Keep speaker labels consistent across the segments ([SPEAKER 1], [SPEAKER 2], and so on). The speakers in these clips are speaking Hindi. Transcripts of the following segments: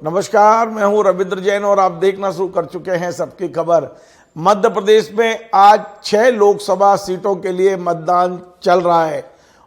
[SPEAKER 1] नमस्कार, मैं हूं रविंद्र जैन और आप देखना शुरू कर चुके हैं सबकी खबर। मध्य प्रदेश में आज 6 लोकसभा सीटों के लिए मतदान चल रहा है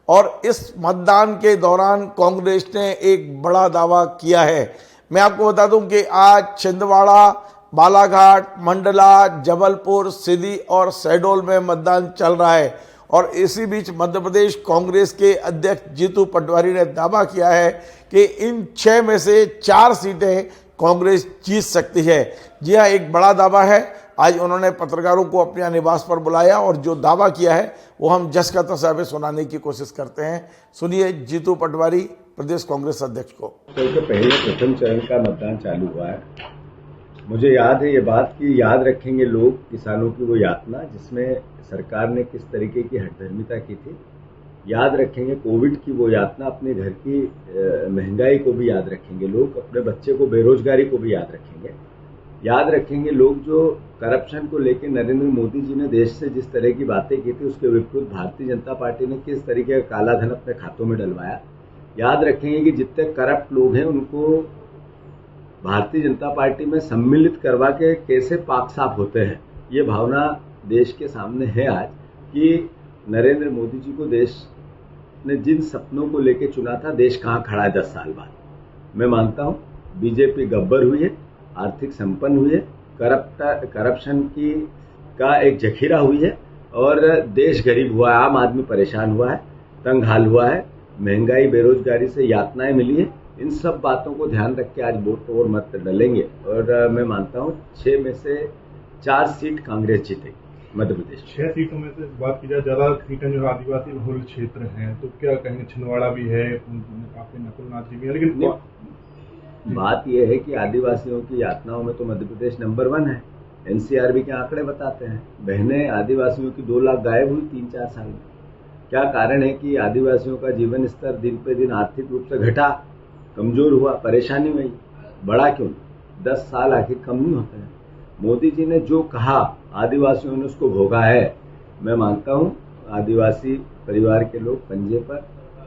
[SPEAKER 1] और इस मतदान के दौरान कांग्रेस ने एक बड़ा दावा किया है। मैं आपको बता दूं कि आज छिंदवाड़ा, बालाघाट, मंडला, जबलपुर, सीधी और शहडोल में मतदान चल रहा है और इसी बीच मध्य प्रदेश कांग्रेस के अध्यक्ष जीतू पटवारी ने दावा किया है कि इन 6 में से 4 सीटें कांग्रेस जीत सकती है। जी हाँ, एक बड़ा दावा है। आज उन्होंने पत्रकारों को अपने निवास पर बुलाया और जो दावा किया है वो हम जस का तस में सुनाने की कोशिश करते हैं। सुनिए जीतू पटवारी, प्रदेश कांग्रेस अध्यक्ष को।
[SPEAKER 2] कल के पहले प्रथम चरण का मतदान चालू हुआ है। मुझे याद है ये बात कि याद रखेंगे लोग किसानों की वो यातना जिसमें सरकार ने किस तरीके की हठधर्मिता की थी। याद रखेंगे कोविड की वो यातना, अपने घर की महंगाई को भी याद रखेंगे लोग, अपने बच्चे को बेरोजगारी को भी याद रखेंगे। याद रखेंगे लोग जो करप्शन को लेकर नरेंद्र मोदी जी ने देश से जिस तरह की बातें की थी उसके विपरीत भारतीय जनता पार्टी ने किस तरीके का काला धन अपने खातों में डलवाया। याद रखेंगे कि जितने करप्ट लोग हैं उनको भारतीय जनता पार्टी में सम्मिलित करवा के कैसे पाक साफ होते हैं। ये भावना देश के सामने है आज कि नरेंद्र मोदी जी को देश ने जिन सपनों को लेकर चुना था, देश कहाँ खड़ा है 10 साल बाद। मैं मानता हूँ बीजेपी गब्बर हुई है, आर्थिक संपन्न हुई है, करप्शन का एक जखीरा हुई है और देश गरीब हुआ है, आम आदमी परेशान हुआ है, तंग हाल हुआ है, महंगाई बेरोजगारी से यातनाएं मिली है। इन सब बातों को ध्यान रख के आज वोट और मत डलेंगे और मैं मानता हूँ 6 में से 4 सीट कांग्रेस जीतेगी मध्य प्रदेश।
[SPEAKER 3] 6 सीटों में से बात की जाए, ज्यादा सीटें जो आदिवासी बहुल क्षेत्र हैं, तो क्या कहेंगे? छिंदवाड़ा भी है, आपके नकुलनाथ जी भी है, लेकिन
[SPEAKER 2] बात यह है कि आदिवासियों की यातनाओं में तो मध्य प्रदेश नंबर 1 है। एनसीआरबी के आंकड़े बताते हैं बहनें आदिवासियों की 2 लाख गायब हुई 3-4 साल में। क्या कारण है कि आदिवासियों का जीवन स्तर दिन पे दिन आर्थिक रूप से घटा, कमजोर हुआ, परेशानी हुई, बड़ा क्यों? 10 साल आखिर कम नहीं होते हैं। मोदी जी ने जो कहा आदिवासियों ने उसको भोगा है। मैं मानता हूँ आदिवासी परिवार के लोग पंजे पर,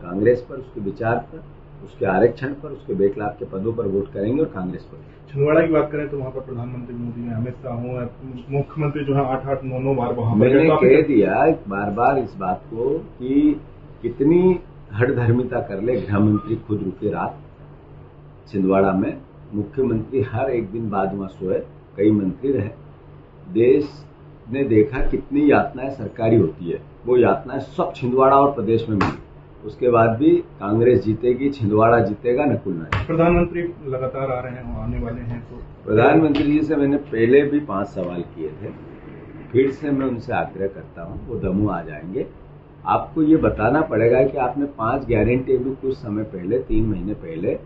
[SPEAKER 2] कांग्रेस पर, उसके विचार पर, उसके आरक्षण पर, उसके बेटलाभ के पदों पर वोट करेंगे और कांग्रेस पर।
[SPEAKER 3] छिंदवाड़ा की बात करें तो वहाँ पर प्रधानमंत्री मोदी ने, अमित शाह हो, मुख्यमंत्री जो है 8-8, 9-9 बार वहाँ पर।
[SPEAKER 2] मैंने कह दिया बार बार इस बात को कि कितनी हठधर्मिता कर ले, गृह मंत्री खुद रुके रात छिंदवाड़ा में, मुख्यमंत्री हर एक दिन बाद वहां सोए, कई मंत्री रहे। देश ने देखा कितनी यातनाएं सरकारी होती है, वो यातनाएं सब छिंदवाड़ा और प्रदेश में मिली। उसके बाद भी कांग्रेस जीतेगी, छिंदवाड़ा जीतेगा, नकुलनाथ।
[SPEAKER 3] प्रधानमंत्री लगातार आ रहे हैं, आने वाले हैं, तो
[SPEAKER 2] प्रधानमंत्री जी से मैंने पहले भी 5 सवाल किए थे, फिर से मैं उनसे आग्रह करता हूँ वो दमोह आ जाएंगे। आपको ये बताना पड़ेगा कि आपने 5 गारंटी भी कुछ समय पहले, 3 महीने पहले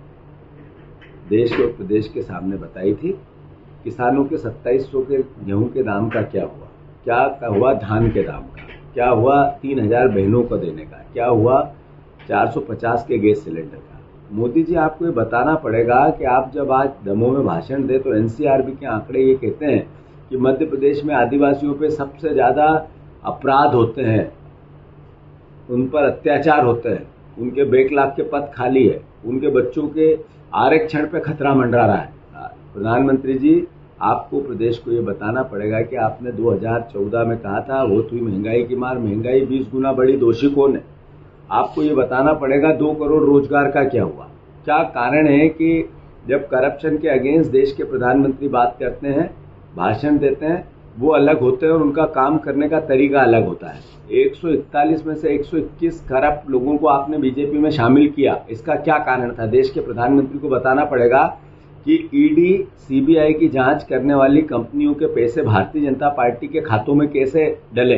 [SPEAKER 2] देश और प्रदेश के सामने बताई थी। किसानों के 2700 के गेहूं के दाम का क्या हुआ, क्या हुआ धान के दाम का, क्या हुआ 3000 बहनों को देने का, क्या हुआ 450 के गैस सिलेंडर का। मोदी जी आपको ये बताना पड़ेगा कि आप जब आज दमोह में भाषण दे तो एनसीआरबी के आंकड़े ये कहते हैं कि मध्य प्रदेश में आदिवासियों पे सबसे ज्यादा अपराध होते हैं, उन पर अत्याचार होते हैं, उनके बेटलाख के पद खाली है, उनके बच्चों के आरक्षण पे खतरा मंडरा रहा है। प्रधानमंत्री जी आपको प्रदेश को ये बताना पड़ेगा कि आपने 2014 में कहा था होत हुई महंगाई की मार, महंगाई 20 गुना बढ़ी, दोषी कौन है? आपको ये बताना पड़ेगा 2 करोड़ रोजगार का क्या हुआ। क्या कारण है कि जब करप्शन के अगेंस्ट देश के प्रधानमंत्री बात करते हैं, भाषण देते हैं, वो अलग होते हैं और उनका काम करने का तरीका अलग होता है। 141 में से 121 करप्ट लोगों को आपने बीजेपी में शामिल किया, इसका क्या कारण था? देश के प्रधानमंत्री को बताना पड़ेगा कि ईडी, सीबीआई की जांच करने वाली कंपनियों के पैसे भारतीय जनता पार्टी के खातों में कैसे डले।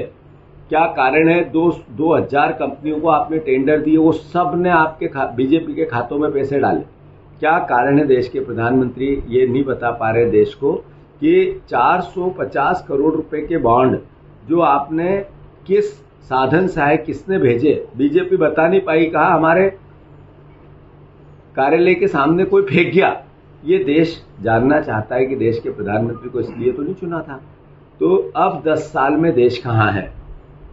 [SPEAKER 2] क्या कारण है? 2000 कंपनियों को आपने टेंडर दिए, वो सब ने आपके बीजेपी के खातों में पैसे डाले। क्या कारण है? देश के प्रधानमंत्री ये नहीं बता पा रहे देश को कि 450 करोड़ रुपए के बॉन्ड जो आपने किस साधन से आए, किसने भेजे, बीजेपी बता नहीं पाई। कहा हमारे कार्यालय के सामने कोई फेंक गया। ये देश जानना चाहता है कि देश के प्रधानमंत्री को इसलिए तो नहीं चुना था। तो अब 10 साल में देश कहाँ है?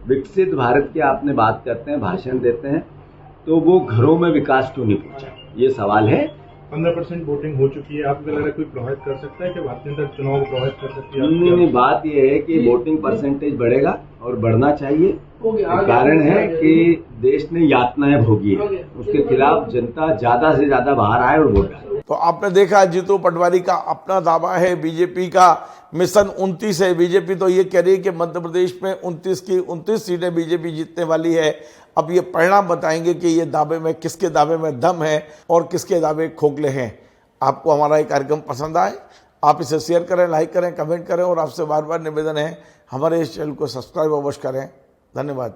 [SPEAKER 2] विकसित भारत की आपने बात करते हैं, भाषण देते हैं, तो वो घरों में विकास क्यों नहीं पहुंचा? ये सवाल है।
[SPEAKER 3] 15% वोटिंग हो चुकी है, आपको लग रहा है कोई प्रभावित कर सकता है कि भारतीय जनता चुनाव को प्रभावित कर सकती है?
[SPEAKER 2] नहीं, बात यह है कि वोटिंग परसेंटेज बढ़ेगा और बढ़ना चाहिए। कारण है कि देश ने यातनाएं भोगी है, उसके खिलाफ जनता ज्यादा से ज्यादा बाहर आए और वोट डाले।
[SPEAKER 1] तो आपने देखा जीतू पटवारी का अपना दावा है, बीजेपी का मिशन 29 है। बीजेपी तो ये कह रही है कि मध्य प्रदेश में 29 की 29 सीटें बीजेपी जीतने वाली है। अब ये परिणाम बताएंगे कि ये दावे में किसके दावे में दम है और किसके दावे खोखले हैं। आपको हमारा ये कार्यक्रम पसंद आए, आप इसे शेयर करें, लाइक करें, कमेंट करें और आपसे बार बार निवेदन है हमारे इस चैनल को सब्सक्राइब अवश्य करें। धन्यवाद।